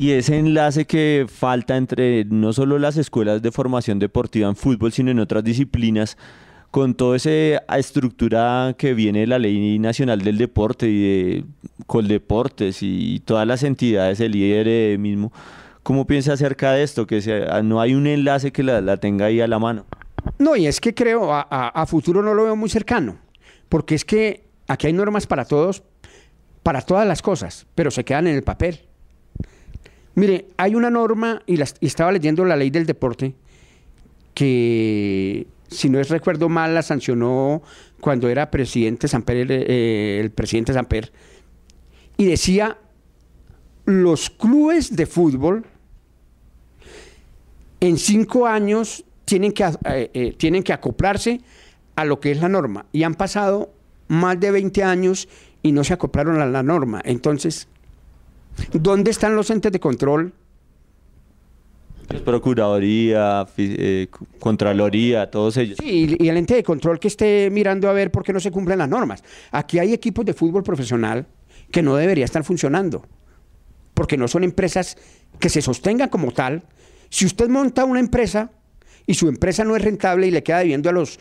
Y ese enlace que falta entre no solo las escuelas de formación deportiva en fútbol, sino en otras disciplinas, con toda esa estructura que viene de la Ley Nacional del Deporte y de Coldeportes y todas las entidades, el IDR mismo, ¿cómo piensa acerca de esto? Que no hay un enlace que la tenga ahí a la mano. No, y es que creo, a futuro no lo veo muy cercano, porque es que aquí hay normas para todos, para todas las cosas, pero se quedan en el papel. Mire, hay una norma, y estaba leyendo la ley del deporte, que, si no recuerdo mal, la sancionó cuando era presidente Samper, el presidente Samper, y decía, los clubes de fútbol en 5 años tienen que acoplarse a lo que es la norma, y han pasado más de 20 años y no se acoplaron a la norma. Entonces, ¿dónde están los entes de control? Procuraduría, Contraloría, todos ellos. Sí, y el ente de control que esté mirando a ver por qué no se cumplen las normas. Aquí hay equipos de fútbol profesional que no debería estar funcionando, porque no son empresas que se sostengan como tal. Si usted monta una empresa y su empresa no es rentable y le queda debiendo a los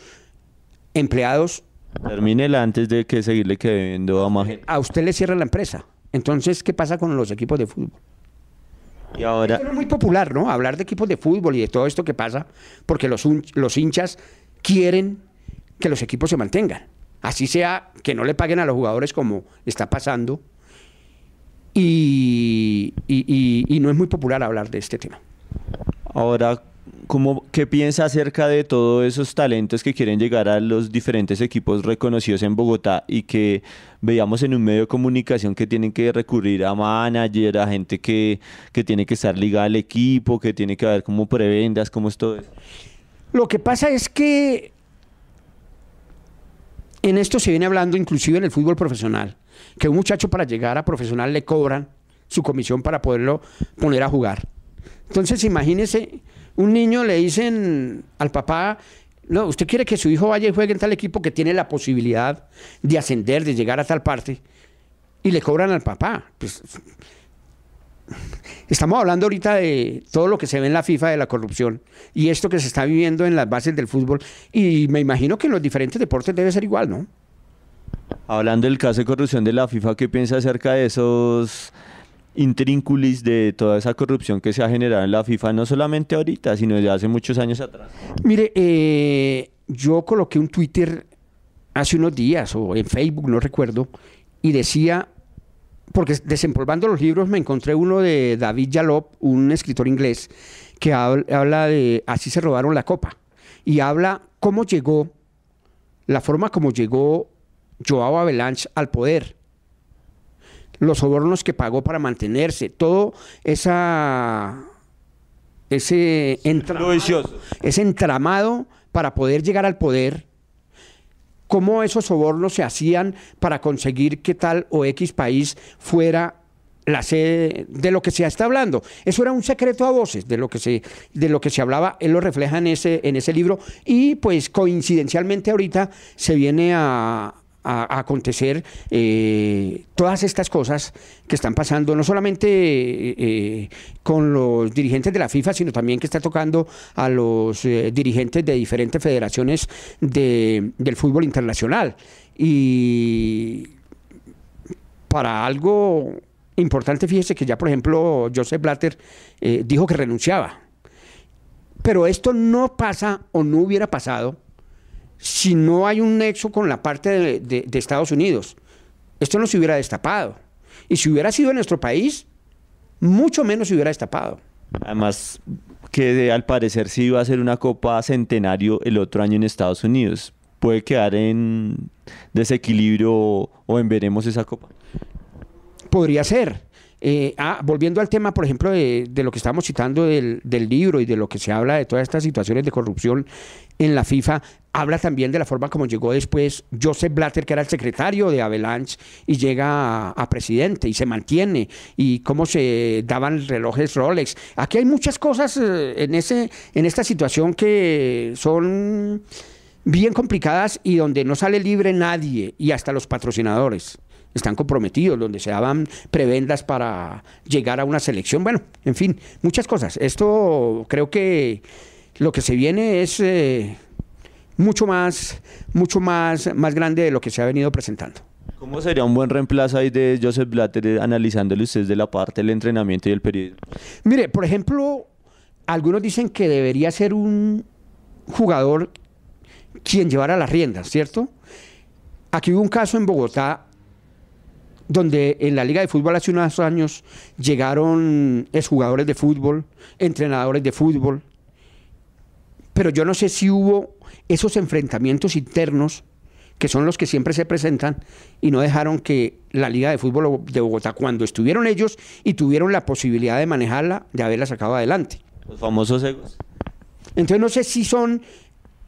empleados, Termínela antes de que seguirle quedando a más gente. a usted le cierra la empresa. Entonces, ¿qué pasa con los equipos de fútbol? Y ahora, Esto no es muy popular, ¿no? Hablar de equipos de fútbol y de todo esto que pasa, porque los hinchas quieren que los equipos se mantengan. Así sea que no le paguen a los jugadores como está pasando. Y no es muy popular hablar de este tema. ahora, ¿qué piensa acerca de todos esos talentos que quieren llegar a los diferentes equipos reconocidos en Bogotá y que veíamos en un medio de comunicación que tienen que recurrir a manager, a gente que tiene que estar ligada al equipo, que tiene que haber como prebendas, cómo es todo eso? Lo que pasa es que en esto se viene hablando, inclusive en el fútbol profesional, que un muchacho para llegar a profesional le cobran su comisión para poderlo poner a jugar. Entonces, imagínese, un niño le dicen al papá, no, usted quiere que su hijo vaya y juegue en tal equipo que tiene la posibilidad de ascender, de llegar a tal parte, y le cobran al papá. Pues, estamos hablando ahorita de todo lo que se ve en la FIFA de la corrupción y esto que se está viviendo en las bases del fútbol, y me imagino que en los diferentes deportes debe ser igual, ¿no? Hablando del caso de corrupción de la FIFA, ¿qué piensa acerca de esos intrínculis de toda esa corrupción que se ha generado en la FIFA, no solamente ahorita, sino desde hace muchos años atrás? Mire, yo coloqué un Twitter hace unos días, o en Facebook, no recuerdo, y decía, porque desempolvando los libros me encontré uno de David Yalop, un escritor inglés, que habla de así se robaron la copa, y habla cómo llegó, la forma como llegó Joao Avalanche al poder, los sobornos que pagó para mantenerse, todo ese entramado para poder llegar al poder, cómo esos sobornos se hacían para conseguir que tal o X país fuera la sede de lo que se está hablando. Eso era un secreto a voces de lo que se hablaba. Él lo refleja en ese libro, y pues coincidencialmente ahorita se viene a acontecer todas estas cosas que están pasando, no solamente con los dirigentes de la FIFA, sino también que está tocando a los dirigentes de diferentes federaciones del fútbol internacional. Y para algo importante, fíjese que ya, por ejemplo, Joseph Blatter dijo que renunciaba. Pero esto no pasa, o no hubiera pasado, si no hay un nexo con la parte de Estados Unidos. Esto no se hubiera destapado. Y si hubiera sido en nuestro país, mucho menos se hubiera destapado. Además, que al parecer sí iba a ser una Copa Centenario el otro año en Estados Unidos. ¿Puede quedar en desequilibrio o en veremos esa Copa? Podría ser. Volviendo al tema, por ejemplo, de lo que estábamos citando del libro y de lo que se habla de todas estas situaciones de corrupción en la FIFA, habla también de la forma como llegó después Joseph Blatter, que era el secretario de Avalanche, y llega a presidente y se mantiene, y cómo se daban relojes Rolex. Aquí hay muchas cosas en esta situación que son bien complicadas y donde no sale libre nadie, y hasta los patrocinadores. están comprometidos, donde se daban prebendas para llegar a una selección. Bueno, en fin, muchas cosas. Esto creo que lo que se viene es mucho más grande de lo que se ha venido presentando. ¿Cómo sería un buen reemplazo ahí de Joseph Blatter, analizándole usted de la parte del entrenamiento y el periodismo? Mire, por ejemplo, algunos dicen que debería ser un jugador quien llevara las riendas, ¿cierto? Aquí hubo un caso en Bogotá donde en la Liga de Fútbol hace unos años llegaron exjugadores de fútbol, entrenadores de fútbol, pero yo no sé si hubo esos enfrentamientos internos que son los que siempre se presentan y no dejaron que la Liga de Fútbol de Bogotá, cuando estuvieron ellos y tuvieron la posibilidad de manejarla, de haberla sacado adelante. Los famosos egos. Entonces no sé si son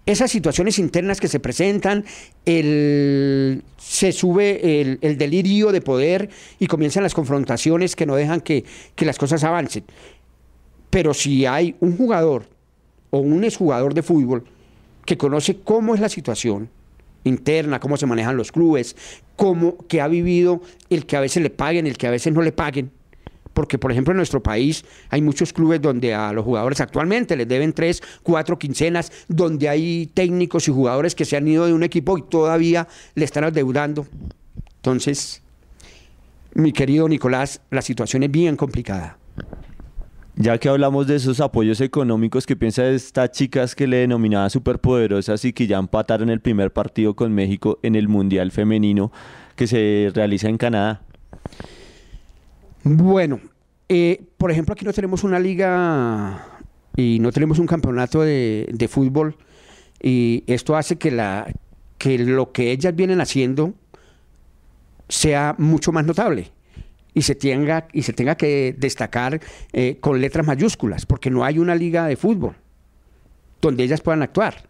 esas situaciones internas que se presentan, se sube el delirio de poder y comienzan las confrontaciones que no dejan que las cosas avancen. Pero si hay un jugador o un exjugador de fútbol que conoce cómo es la situación interna, cómo se manejan los clubes, que ha vivido el que a veces le paguen, el que a veces no le paguen, porque por ejemplo en nuestro país hay muchos clubes donde a los jugadores actualmente les deben 3, 4 quincenas, donde hay técnicos y jugadores que se han ido de un equipo y todavía le están adeudando. Entonces, mi querido Nicolás, la situación es bien complicada. Ya que hablamos de esos apoyos económicos, ¿qué piensa de estas chicas que le denominaba superpoderosas y que ya empataron el primer partido con México en el Mundial Femenino que se realiza en Canadá? Bueno, por ejemplo, aquí no tenemos una liga y no tenemos un campeonato de fútbol, y esto hace que lo que ellas vienen haciendo sea mucho más notable y se tenga que destacar con letras mayúsculas, porque no hay una liga de fútbol donde ellas puedan actuar.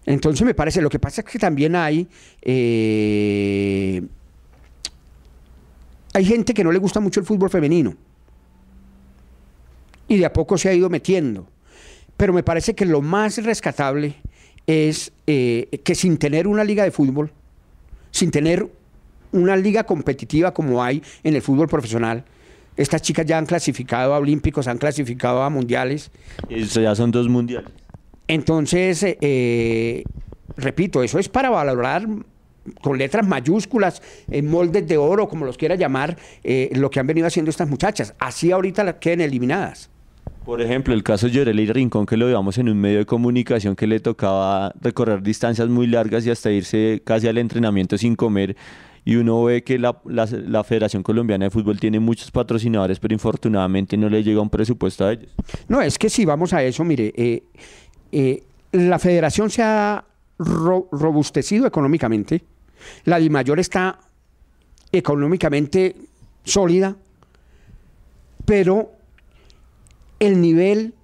Entonces me parece, lo que pasa es que también hay gente que no le gusta mucho el fútbol femenino y de a poco se ha ido metiendo, pero me parece que lo más rescatable es que sin tener una liga de fútbol, sin tener una liga competitiva como hay en el fútbol profesional, estas chicas ya han clasificado a olímpicos, han clasificado a mundiales. Eso ya son 2 mundiales. Entonces, repito, eso es para valorar con letras mayúsculas, en moldes de oro, como los quiera llamar, lo que han venido haciendo estas muchachas. Así ahorita las queden eliminadas. Por ejemplo, el caso de Yoreli Rincón, que lo veamos en un medio de comunicación que le tocaba recorrer distancias muy largas y hasta irse casi al entrenamiento sin comer. Y uno ve que la Federación Colombiana de Fútbol tiene muchos patrocinadores, pero infortunadamente no le llega un presupuesto a ellos. No, es que si vamos a eso, mire, la federación se ha robustecido económicamente, la DIMAYOR está económicamente sólida, pero el nivel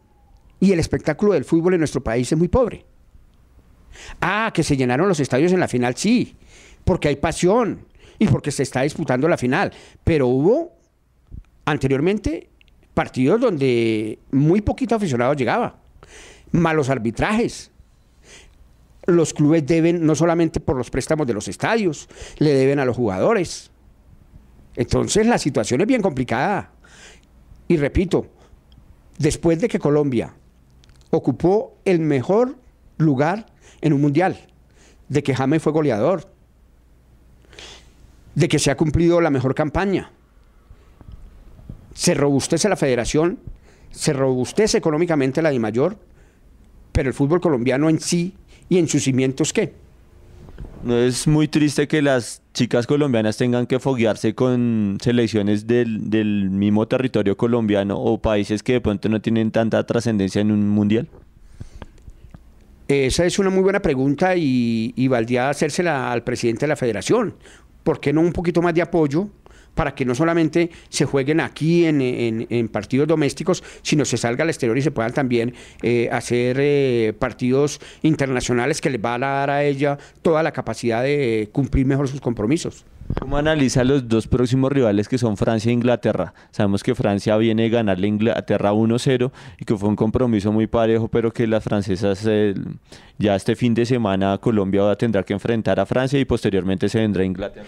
y el espectáculo del fútbol en nuestro país es muy pobre. Que se llenaron los estadios en la final, sí, porque hay pasión y porque se está disputando la final, pero hubo anteriormente partidos donde muy poquito aficionado llegaba, malos arbitrajes. Los clubes deben, no solamente por los préstamos de los estadios, le deben a los jugadores. Entonces la situación es bien complicada. Y repito, después de que Colombia ocupó el mejor lugar en un mundial, de que James fue goleador, de que se ha cumplido la mejor campaña, se robustece la federación, se robustece económicamente la DIMAYOR, pero el fútbol colombiano en sí y en sus cimientos, ¿qué? ¿No es muy triste que las chicas colombianas tengan que foguearse con selecciones del mismo territorio colombiano o países que de pronto no tienen tanta trascendencia en un mundial? Esa es una muy buena pregunta y valdría hacérsela al presidente de la federación. ¿Por qué no un poquito más de apoyo para que no solamente se jueguen aquí en partidos domésticos, sino se salga al exterior y se puedan también hacer partidos internacionales que les van a dar a ella toda la capacidad de cumplir mejor sus compromisos? ¿Cómo analiza los 2 próximos rivales que son Francia e Inglaterra? Sabemos que Francia viene de ganarle a Inglaterra 1-0 y que fue un compromiso muy parejo, pero que las francesas ya este fin de semana Colombia tendrá que enfrentar a Francia y posteriormente se vendrá a Inglaterra.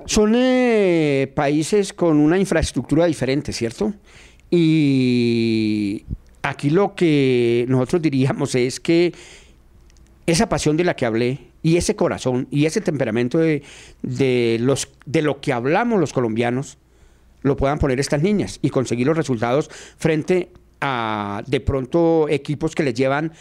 Son países con una infraestructura diferente, ¿cierto? Y aquí lo que nosotros diríamos es que esa pasión de la que hablé y ese corazón y ese temperamento de lo que hablamos los colombianos lo puedan poner estas niñas y conseguir los resultados frente a de pronto equipos que les llevan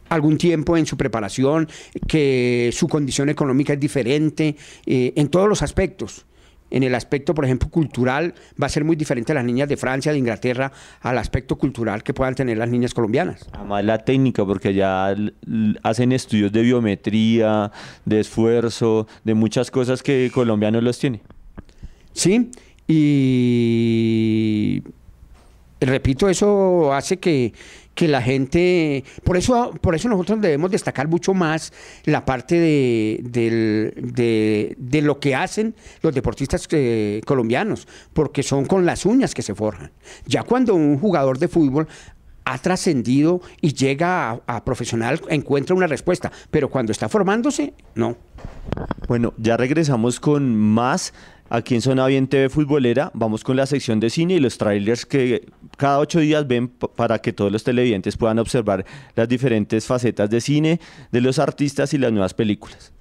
algún tiempo en su preparación, que su condición económica es diferente en todos los aspectos. En el aspecto, por ejemplo, cultural, va a ser muy diferente a las niñas de Francia, de Inglaterra, al aspecto cultural que puedan tener las niñas colombianas. Además la técnica, porque ya hacen estudios de biometría, de esfuerzo, de muchas cosas que Colombia no los tiene. Sí, y repito, eso hace que la gente, por eso nosotros debemos destacar mucho más la parte de lo que hacen los deportistas colombianos, porque son con las uñas que se forjan. Ya cuando un jugador de fútbol ha trascendido y llega a profesional, encuentra una respuesta, pero cuando está formándose, no. Bueno, ya regresamos con más. Aquí en Zona Bien TV Futbolera vamos con la sección de cine y los trailers que cada 8 días ven para que todos los televidentes puedan observar las diferentes facetas de cine, de los artistas y las nuevas películas.